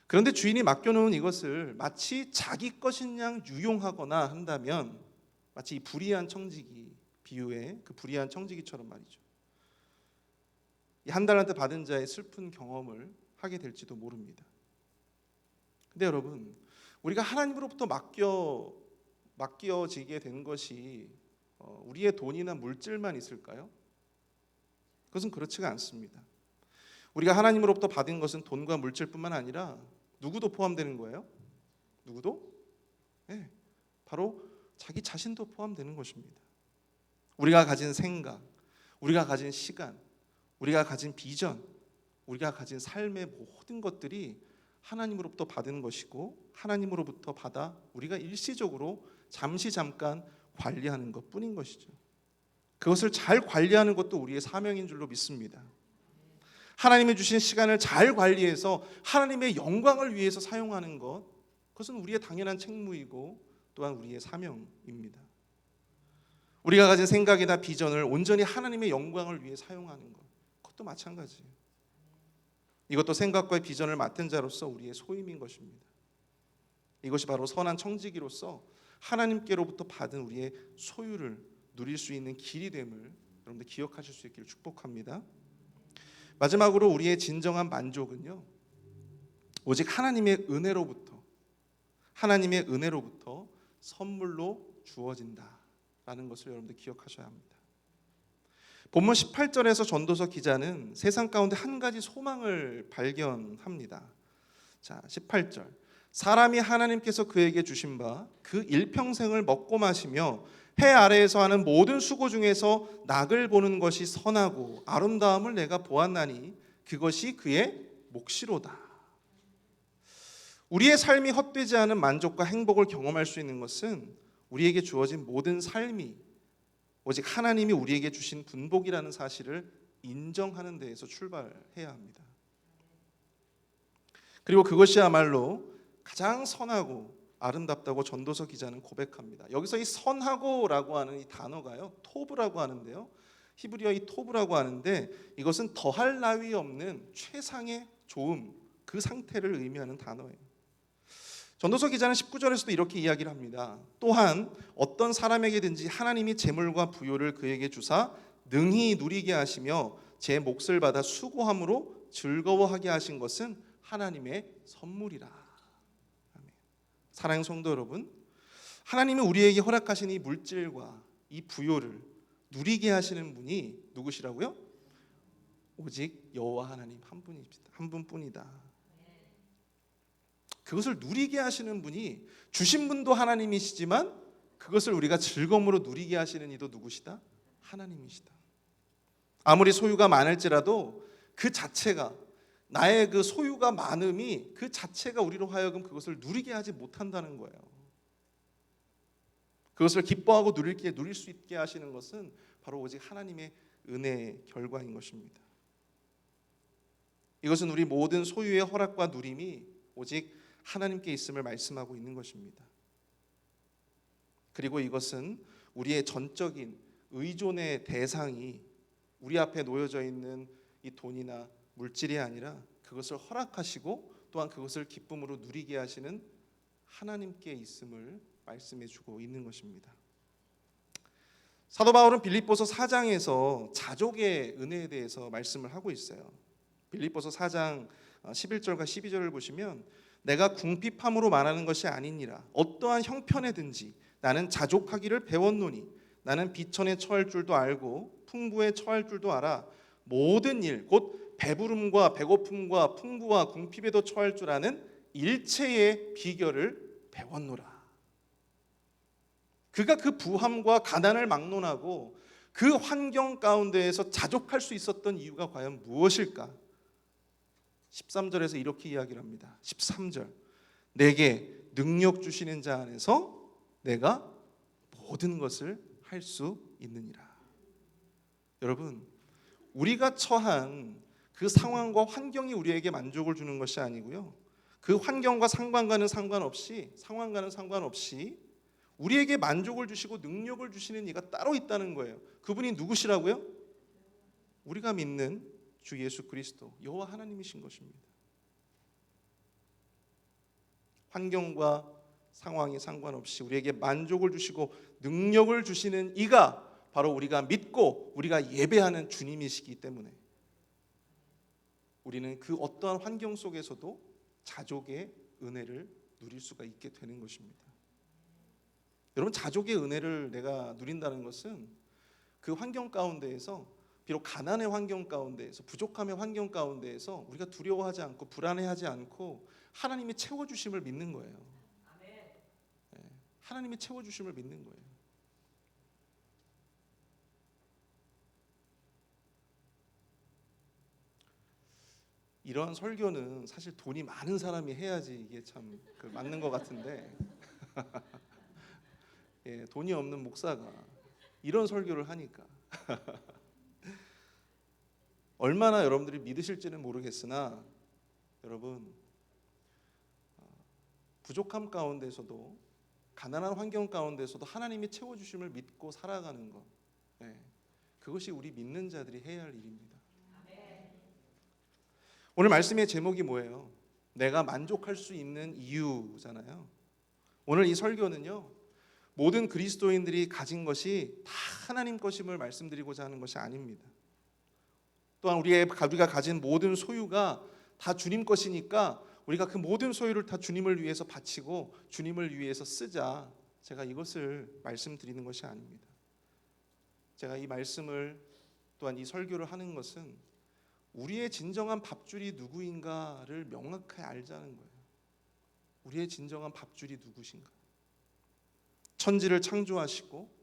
그런데 주인이 맡겨놓은 이것을 마치 자기 것인 양 유용하거나 한다면 마치 이 불의한 청지기 비유의 그 불의한 청지기처럼 말이죠. 이 1달란트 받은 자의 슬픈 경험을 하게 될지도 모릅니다. 근데 여러분, 우리가 하나님으로부터 맡겨지게 된 것이 우리의 돈이나 물질만 있을까요? 그것은 그렇지가 않습니다. 우리가 하나님으로부터 받은 것은 돈과 물질뿐만 아니라 누구도 포함되는 거예요? 누구도? 네, 바로 자기 자신도 포함되는 것입니다. 우리가 가진 생각, 우리가 가진 시간, 우리가 가진 비전, 우리가 가진 삶의 모든 것들이 하나님으로부터 받은 것이고 하나님으로부터 받아 우리가 일시적으로 잠깐 관리하는 것뿐인 것이죠. 그것을 잘 관리하는 것도 우리의 사명인 줄로 믿습니다. 하나님이 주신 시간을 잘 관리해서 하나님의 영광을 위해서 사용하는 것, 그것은 우리의 당연한 책무이고 또한 우리의 사명입니다. 우리가 가진 생각이나 비전을 온전히 하나님의 영광을 위해 사용하는 것, 그것도 마찬가지예요. 이것도 생각과 비전을 맡은 자로서 우리의 소임인 것입니다. 이것이 바로 선한 청지기로서 하나님께로부터 받은 우리의 소유를 누릴 수 있는 길이 됨을 여러분들 기억하실 수 있기를 축복합니다. 마지막으로 우리의 진정한 만족은요, 오직 하나님의 은혜로부터 선물로 주어진다라는 것을 여러분들 기억하셔야 합니다. 본문 18절에서 전도서 기자는 세상 가운데 한 가지 소망을 발견합니다. 자, 18절. 사람이 하나님께서 그에게 주신 바 그 일평생을 먹고 마시며 해 아래에서 하는 모든 수고 중에서 낙을 보는 것이 선하고 아름다움을 내가 보았나니 그것이 그의 몫이로다. 우리의 삶이 헛되지 않은 만족과 행복을 경험할 수 있는 것은 우리에게 주어진 모든 삶이 오직 하나님이 우리에게 주신 분복이라는 사실을 인정하는 데에서 출발해야 합니다. 그리고 그것이야말로 가장 선하고 아름답다고 전도서 기자는 고백합니다. 여기서 이 선하고라고 하는 이 단어가요, 토브라고 하는데요, 히브리어 이 토브라고 하는데 이것은 더할 나위 없는 최상의 좋음, 그 상태를 의미하는 단어예요. 전도서 기자는 19절에서도 이렇게 이야기를 합니다. 또한 어떤 사람에게든지 하나님이 재물과 부요를 그에게 주사 능히 누리게 하시며 제 몫을 받아 수고함으로 즐거워하게 하신 것은 하나님의 선물이라. 사랑하는 성도 여러분, 하나님이 우리에게 허락하신 이 물질과 이 부요를 누리게 하시는 분이 누구시라고요? 오직 여호와 하나님 한 분뿐이다. 그것을 누리게 하시는 분이, 주신 분도 하나님이시지만 그것을 우리가 즐거움으로 누리게 하시는 이도 누구시다? 하나님이시다. 아무리 소유가 많을지라도 그 자체가, 나의 그 소유가 많음이 그 자체가 우리로 하여금 그것을 누리게 하지 못한다는 거예요. 그것을 기뻐하고 누릴 수 있게 하시는 것은 바로 오직 하나님의 은혜의 결과인 것입니다. 이것은 우리 모든 소유의 허락과 누림이 오직 하나님께 있음을 말씀하고 있는 것입니다. 그리고 이것은 우리의 전적인 의존의 대상이 우리 앞에 놓여져 있는 이 돈이나 물질이 아니라 그것을 허락하시고 또한 그것을 기쁨으로 누리게 하시는 하나님께 있음을 말씀해 주고 있는 것입니다. 사도 바울은 빌립보서 4장에서 자족의 은혜에 대해서 말씀을 하고 있어요. 빌립보서 4장 11절과 12절을 보시면 내가 궁핍함으로 말하는 것이 아니니라 어떠한 형편에든지 나는 자족하기를 배웠노니 나는 비천에 처할 줄도 알고 풍부에 처할 줄도 알아 모든 일 곧 배부름과 배고픔과 풍부와 궁핍에도 처할 줄 아는 일체의 비결을 배웠노라. 그가 그 부함과 가난을 막론하고 그 환경 가운데에서 자족할 수 있었던 이유가 과연 무엇일까? 13절에서 이렇게 이야기를 합니다. 13절 내게 능력 주시는 자 안에서 내가 모든 것을 할 수 있느니라. 여러분, 우리가 처한 그 상황과 환경이 우리에게 만족을 주는 것이 아니고요, 그 환경과 상황과는 상관없이 우리에게 만족을 주시고 능력을 주시는 이가 따로 있다는 거예요. 그분이 누구시라고요? 우리가 믿는 주 예수 그리스도 여호와 하나님이신 것입니다. 환경과 상황이 상관없이 우리에게 만족을 주시고 능력을 주시는 이가 바로 우리가 믿고 우리가 예배하는 주님이시기 때문에 우리는 그 어떠한 환경 속에서도 자족의 은혜를 누릴 수가 있게 되는 것입니다. 여러분, 자족의 은혜를 내가 누린다는 것은 그 환경 가운데에서, 비록 가난의 환경 가운데에서, 부족함의 환경 가운데에서 우리가 두려워하지 않고 불안해하지 않고 하나님이 채워주심을 믿는 거예요. 하나님이 채워주심을 믿는 거예요. 이런 설교는 사실 돈이 많은 사람이 해야지 이게 참 맞는 것 같은데 예, 돈이 없는 목사가 이런 설교를 하니까 얼마나 여러분들이 믿으실지는 모르겠으나 여러분, 부족함 가운데서도 가난한 환경 가운데서도 하나님이 채워주심을 믿고 살아가는 것, 예, 그것이 우리 믿는 자들이 해야 할 일입니다. 오늘 말씀의 제목이 뭐예요? 내가 만족할 수 있는 이유잖아요. 오늘 이 설교는요, 모든 그리스도인들이 가진 것이 다 하나님 것임을 말씀드리고자 하는 것이 아닙니다. 또한 우리가 가진 모든 소유가 다 주님 것이니까 우리가 그 모든 소유를 다 주님을 위해서 바치고 주님을 위해서 쓰자, 제가 이것을 말씀드리는 것이 아닙니다. 제가 이 말씀을 또한 이 설교를 하는 것은 우리의 진정한 밥줄이 누구인가를 명확하게 알자는 거예요. 우리의 진정한 밥줄이 누구신가? 천지를 창조하시고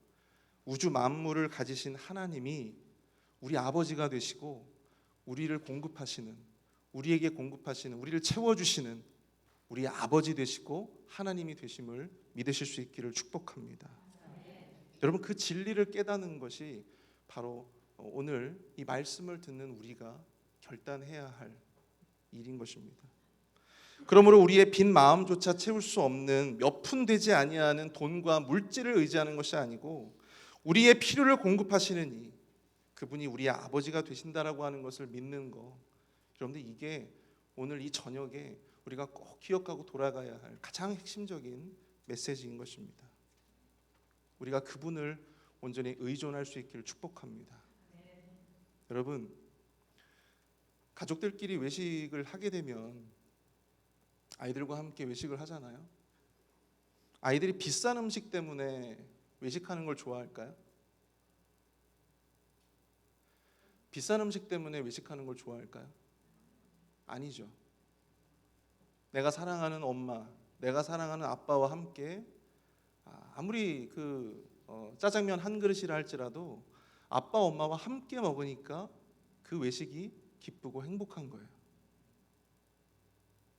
우주 만물을 가지신 하나님이 우리 아버지가 되시고 우리를 공급하시는, 우리에게 공급하시는, 우리를 채워주시는 우리 아버지 되시고 하나님이 되심을 믿으실 수 있기를 축복합니다. 여러분, 그 진리를 깨닫는 것이 바로 오늘 이 말씀을 듣는 우리가 결단해야 할 일인 것입니다. 그러므로 우리의 빈 마음조차 채울 수 없는 몇 푼 되지 아니하는 돈과 물질을 의지하는 것이 아니고 우리의 필요를 공급하시는 이, 그분이 우리의 아버지가 되신다라고 하는 것을 믿는 것, 여러분들, 이게 오늘 이 저녁에 우리가 꼭 기억하고 돌아가야 할 가장 핵심적인 메시지인 것입니다. 우리가 그분을 온전히 의존할 수 있기를 축복합니다. 여러분, 가족들끼리 외식을 하게 되면 아이들과 함께 외식을 하잖아요. 아이들이 비싼 음식 때문에 외식하는 걸 좋아할까요? 비싼 음식 때문에 외식하는 걸 좋아할까요? 아니죠. 내가 사랑하는 엄마, 내가 사랑하는 아빠와 함께 아무리 짜장면 한 그릇이라 할지라도 아빠 엄마와 함께 먹으니까 그 외식이 기쁘고 행복한 거예요.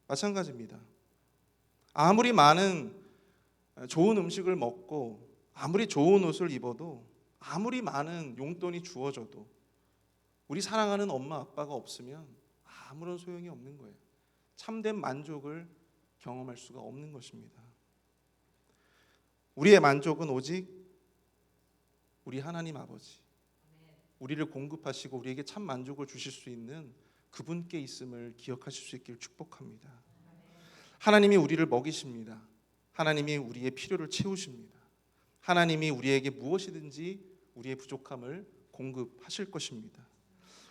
마찬가지입니다. 아무리 많은 좋은 음식을 먹고 아무리 좋은 옷을 입어도 아무리 많은 용돈이 주어져도 우리 사랑하는 엄마 아빠가 없으면 아무런 소용이 없는 거예요. 참된 만족을 경험할 수가 없는 것입니다. 우리의 만족은 오직 우리 하나님 아버지, 우리를 공급하시고 우리에게 참 만족을 주실 수 있는 그분께 있음을 기억하실 수 있기를 축복합니다. 하나님이 우리를 먹이십니다. 하나님이 우리의 필요를 채우십니다. 하나님이 우리에게 무엇이든지 우리의 부족함을 공급하실 것입니다.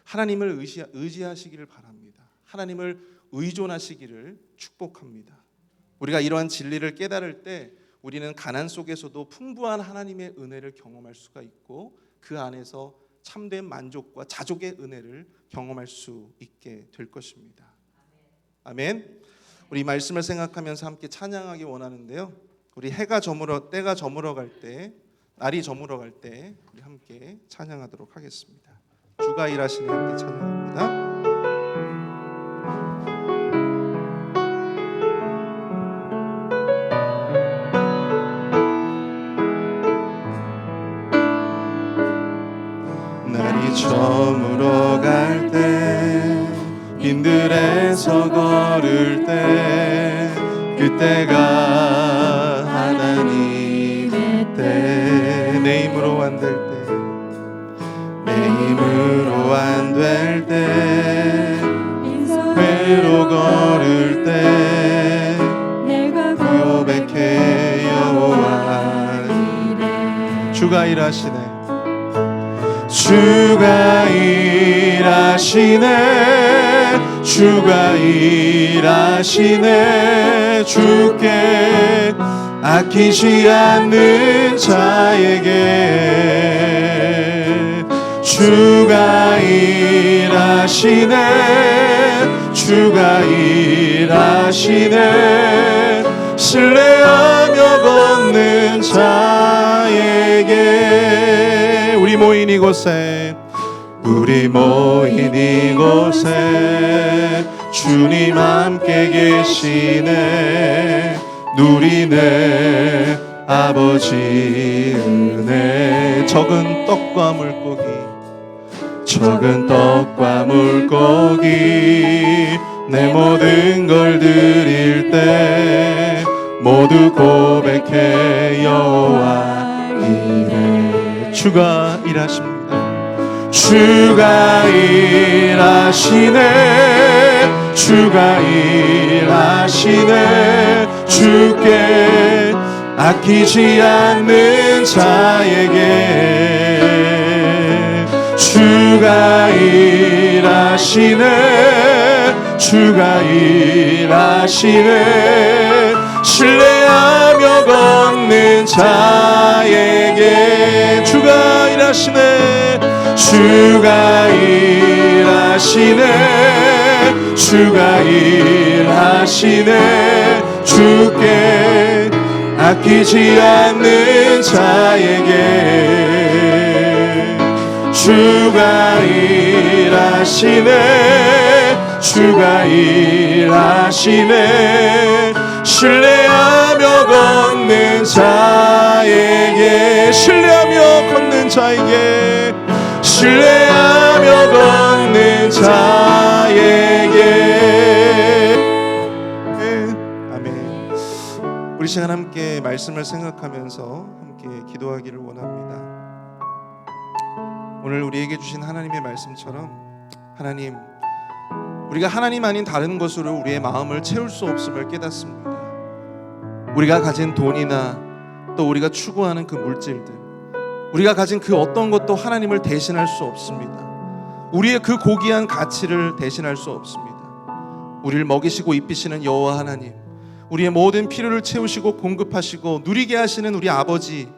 하나님을 의지하시기를 바랍니다. 하나님을 의존하시기를 축복합니다. 우리가 이러한 진리를 깨달을 때 우리는 가난 속에서도 풍부한 하나님의 은혜를 경험할 수가 있고 그 안에서 참된 만족과 자족의 은혜를 경험할 수 있게 될 것입니다. 아멘. 우리 이 말씀을 생각하면서 함께 찬양하기 원하는데요. 우리 때가 저물어 갈 때, 날이 저물어 갈 때 우리 함께 찬양하도록 하겠습니다. 주가 일하시네 함께 찬양합니다. 날이 저물어 갈 때, 빈들에서 걸을 때, 그때가 하나님의 때, 내 힘으로 안 될 때, 내 힘으로 안 될 때, 회로 걸을 때, 내가 고백해 여호와 이래. 주가 일하시네. 주가 일하시네. 주가 일하시네. 주께 아끼지 않는 자에게 주가 일하시네. 주가 일하시네. 신뢰하며 걷는 자에게 우리 모인 이곳에 주님 함께 계시네. 누리네 아버지 은혜. 적은 떡과 물고기 내 모든 걸 드릴 때 모두 고백해 여호와 이래. 주가 일하십니다. 주가 일하시네. 주가 일하시네. 주께 아끼지 않는 자에게 주가 일하시네. 주가 일하시네. 신뢰하며 걷는 자에게 주가 일하시네. 주가 일하시네. 주가 일하시네. 주께 아끼지 않는 자에게 주가 일하시네. 주가 일하시네. 신뢰하며 걷는 자에게 신뢰하며 걷는 자에게 아멘. 우리 시간 함께 말씀을 생각하면서 함께 기도하기를 원합니다. 오늘 우리에게 주신 하나님의 말씀처럼 하나님, 우리가 하나님 아닌 다른 것으로 우리의 마음을 채울 수 없음을 깨닫습니다. 우리가 가진 돈이나 또 우리가 추구하는 그 물질들, 우리가 가진 그 어떤 것도 하나님을 대신할 수 없습니다. 우리의 그 고귀한 가치를 대신할 수 없습니다. 우리를 먹이시고 입히시는 여호와 하나님, 우리의 모든 필요를 채우시고 공급하시고 누리게 하시는 우리 아버지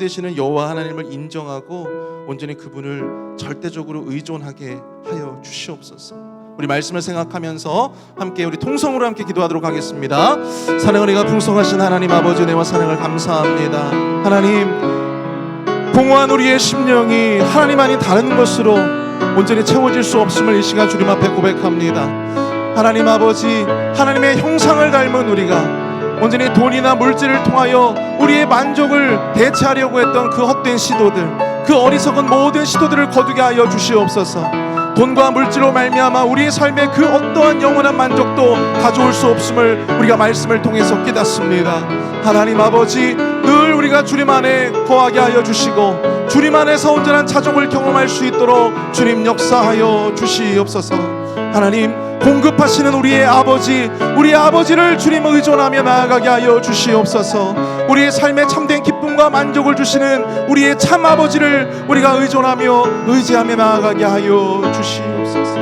되시는 여호와 하나님을 인정하고 온전히 그분을 절대적으로 의존하게 하여 주시옵소서. 우리 말씀을 생각하면서 함께 우리 통성으로 함께 기도하도록 하겠습니다. 사랑을 이가 풍성하신 하나님 아버지, 은혜와 사랑을 감사합니다. 하나님, 공허한 우리의 심령이 하나님 아닌 다른 것으로 온전히 채워질 수 없음을 이 시간 주님 앞에 고백합니다. 하나님 아버지, 하나님의 형상을 닮은 우리가 온전히 돈이나 물질을 통하여 우리의 만족을 대체하려고 했던 그 헛된 시도들, 그 어리석은 모든 시도들을 거두게 하여 주시옵소서. 돈과 물질로 말미암아 우리의 삶에 그 어떠한 영원한 만족도 가져올 수 없음을 우리가 말씀을 통해서 깨닫습니다. 하나님 아버지, 늘 우리가 주님 안에 거하게 하여 주시고 주님 안에서 온전한 자족을 경험할 수 있도록 주님 역사하여 주시옵소서. 하나님, 공급하시는 우리의 아버지, 우리의 아버지를 주님 의존하며 나아가게 하여 주시옵소서. 우리의 삶에 참된 기쁨과 만족을 주시는 우리의 참 아버지를 우리가 의지하며 나아가게 하여 주시옵소서.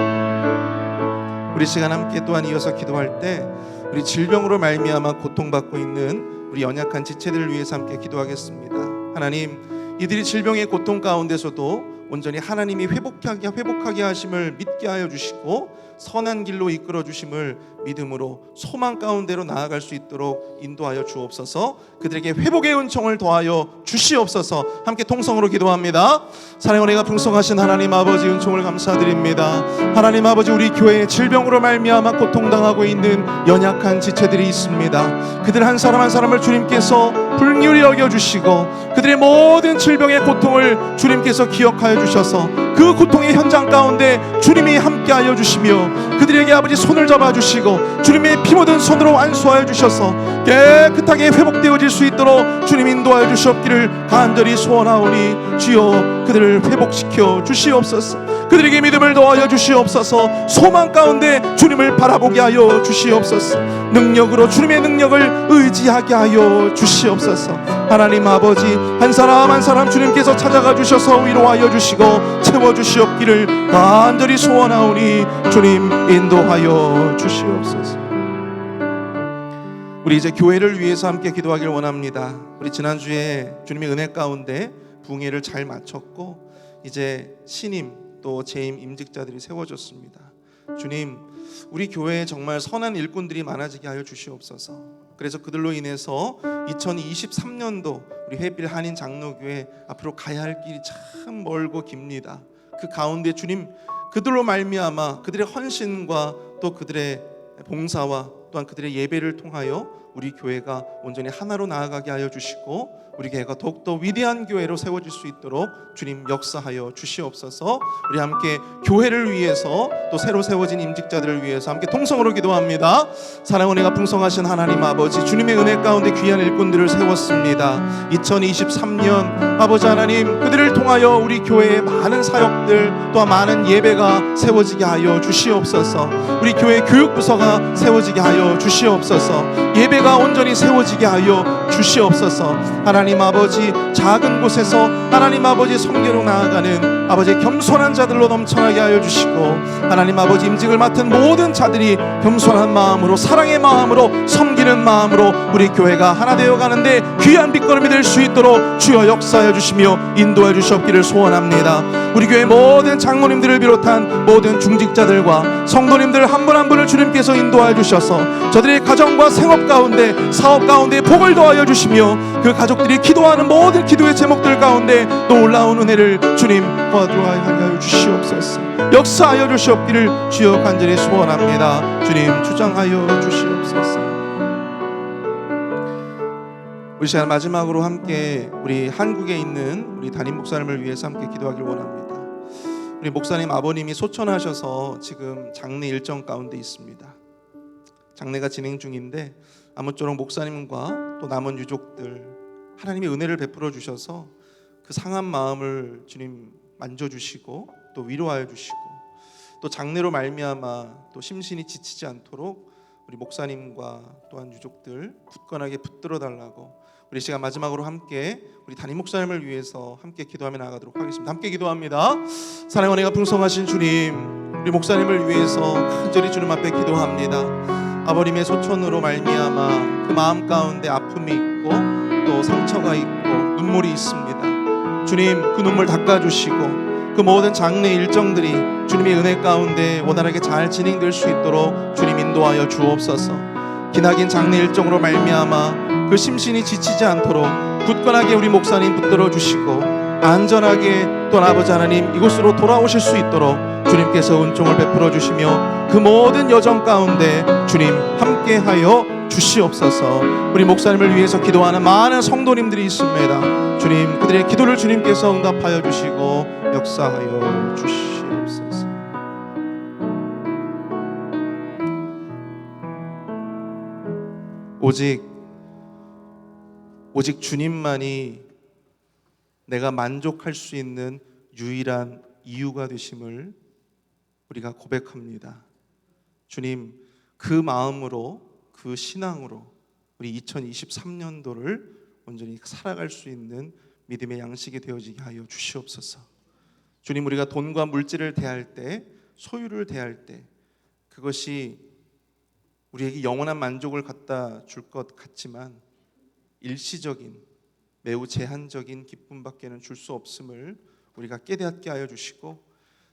우리 시간 함께 또한 이어서 기도할 때 우리 질병으로 말미암아 고통받고 있는 우리 연약한 지체들을 위해서 함께 기도하겠습니다. 하나님, 이들이 질병의 고통 가운데서도 온전히 하나님이 회복하게 하심을 믿게 하여 주시고 선한 길로 이끌어 주심을 믿음으로 소망 가운데로 나아갈 수 있도록 인도하여 주옵소서. 그들에게 회복의 은총을 더하여 주시옵소서. 함께 통성으로 기도합니다. 사랑의 은혜가 풍성하신 하나님 아버지, 은총을 감사드립니다. 하나님 아버지, 우리 교회에 질병으로 말미암아 고통당하고 있는 연약한 지체들이 있습니다. 그들 한 사람 한 사람을 주님께서 불휼히 여겨주시고 그들의 모든 질병의 고통을 주님께서 기억하여 주셔서 그 고통의 현장 가운데 주님이 함께하여 주시며 그들에게 아버지 손을 잡아주시고 주님의 피 묻은 손으로 안수하여 주셔서 깨끗하게 회복되어질 수 있도록 주님 인도하여 주시옵기를 간절히 소원하오니 주여, 그들을 회복시켜 주시옵소서. 그들에게 믿음을 더하여 주시옵소서. 소망 가운데 주님을 바라보게 하여 주시옵소서. 능력으로 주님의 능력을 의지하게 하여 주시옵소서. 하나님 아버지, 한 사람 한 사람 주님께서 찾아가 주셔서 위로하여 주시고 채워주시옵기를 간절히 소원하오니 주님 인도하여 주시옵소서. 우리 이제 교회를 위해서 함께 기도하길 원합니다. 우리 지난주에 주님의 은혜 가운데 부흥회를 잘 마쳤고 이제 신임 또 재임 임직자들이 세워졌습니다. 주님, 우리 교회에 정말 선한 일꾼들이 많아지게 하여 주시옵소서. 그래서 그들로 인해서 2023년도 우리 회빌 한인 장로교회 앞으로 가야 할 길이 참 멀고 깁니다. 그 가운데 주님, 그들로 말미암아 그들의 헌신과 또 그들의 봉사와 또한 그들의 예배를 통하여 우리 교회가 온전히 하나로 나아가게 하여 주시고 우리 교회가 더욱더 위대한 교회로 세워질 수 있도록 주님 역사하여 주시옵소서. 우리 함께 교회를 위해서 또 새로 세워진 임직자들을 위해서 함께 통성으로 기도합니다. 사랑의 은혜가 풍성하신 하나님 아버지, 주님의 은혜 가운데 귀한 일꾼들을 세웠습니다. 2023년 아버지 하나님, 그들을 통하여 우리 교회의 많은 사역들 또한 많은 예배가 세워지게 하여 주시옵소서. 우리 교회 교육부서가 세워지게 하여 주시옵소서. 예배가 온전히 세워지게 하여 주시옵소서. 하나님 아버지, 작은 곳에서 하나님 아버지 섬기러 나아가는 아버지 겸손한 자들로 넘쳐나게 하여 주시고 하나님 아버지, 임직을 맡은 모든 자들이 겸손한 마음으로 사랑의 마음으로 섬기는 마음으로 우리 교회가 하나 되어 가는데 귀한 빛걸음이 될 수 있도록 주여 역사하여 주시며 인도해 주시옵기를 소원합니다. 우리 교회 모든 장로님들을 비롯한 모든 중직자들과 성도님들 한 분 한 분을 주님께서 인도하여 주셔서 저들의 가정과 생업 가운데 사업 가운데 복을 더하여 주시며 그 가족들이 기도하는 모든 기도의 제목들 가운데 놀라운 은혜를 주님 거두하여 주시옵소서. 역사하여 주시옵기를 주여 간절히 소원합니다. 주님 주장하여 주시옵소서. 우리 시간 마지막으로 함께 우리 한국에 있는 우리 담임 목사님을 위해서 함께 기도하길 원합니다. 우리 목사님 아버님이 소천하셔서 지금 장례 일정 가운데 있습니다. 장례가 진행 중인데 아무쪼록 목사님과 또 남은 유족들 하나님의 은혜를 베풀어 주셔서 그 상한 마음을 주님 만져주시고 또 위로하여 주시고 또 장례로 말미암아 또 심신이 지치지 않도록 우리 목사님과 또한 유족들 굳건하게 붙들어 달라고 우리 시간 마지막으로 함께 우리 담임 목사님을 위해서 함께 기도하며 나아가도록 하겠습니다. 함께 기도합니다. 사랑의 은혜가 풍성하신 주님, 우리 목사님을 위해서 간절히 주님 앞에 기도합니다. 아버님의 소천으로 말미암아 그 마음 가운데 아픔이 있고 또 상처가 있고 눈물이 있습니다. 주님, 그 눈물 닦아주시고 그 모든 장례 일정들이 주님의 은혜 가운데 원활하게 잘 진행될 수 있도록 주님 인도하여 주옵소서. 기나긴 장례 일정으로 말미암아 그 심신이 지치지 않도록 굳건하게 우리 목사님 붙들어 주시고 안전하게 또 아버지 하나님 이곳으로 돌아오실 수 있도록 주님께서 은총을 베풀어 주시며 그 모든 여정 가운데 주님 함께하여 주시옵소서. 우리 목사님을 위해서 기도하는 많은 성도님들이 있습니다. 주님, 그들의 기도를 주님께서 응답하여 주시고 역사하여 주시옵소서. 오직 주님만이 내가 만족할 수 있는 유일한 이유가 되심을 우리가 고백합니다. 주님, 그 마음으로, 그 신앙으로 우리 2023년도를 온전히 살아갈 수 있는 믿음의 양식이 되어지게 하여 주시옵소서. 주님, 우리가 돈과 물질을 대할 때, 소유를 대할 때 그것이 우리에게 영원한 만족을 갖다 줄 것 같지만 일시적인, 매우 제한적인 기쁨밖에는 줄 수 없음을 우리가 깨닫게 하여 주시고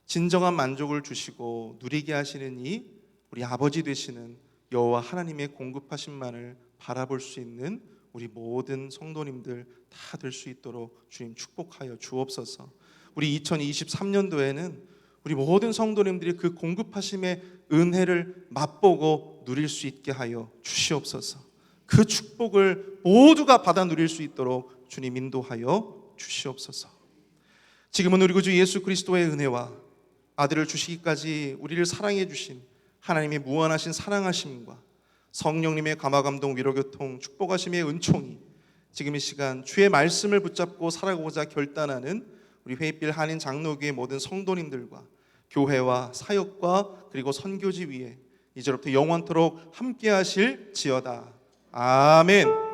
진정한 만족을 주시고 누리게 하시는 이 우리 아버지 되시는 여호와 하나님의 공급하심만을 바라볼 수 있는 우리 모든 성도님들 다 될 수 있도록 주님 축복하여 주옵소서. 우리 2023년도에는 우리 모든 성도님들이 그 공급하심의 은혜를 맛보고 누릴 수 있게 하여 주시옵소서. 그 축복을 모두가 받아 누릴 수 있도록 주님 인도하여 주시옵소서. 지금은 우리 구주 예수 그리스도의 은혜와 아들을 주시기까지 우리를 사랑해 주신 하나님의 무한하신 사랑하심과 성령님의 감화감동 위로교통 축복하심의 은총이 지금 이 시간 주의 말씀을 붙잡고 살아가고자 결단하는 우리 회의빌 한인 장로교의 모든 성도님들과 교회와 사역과 그리고 선교지 위에 이제부터 영원토록 함께 하실 지어다. 아멘.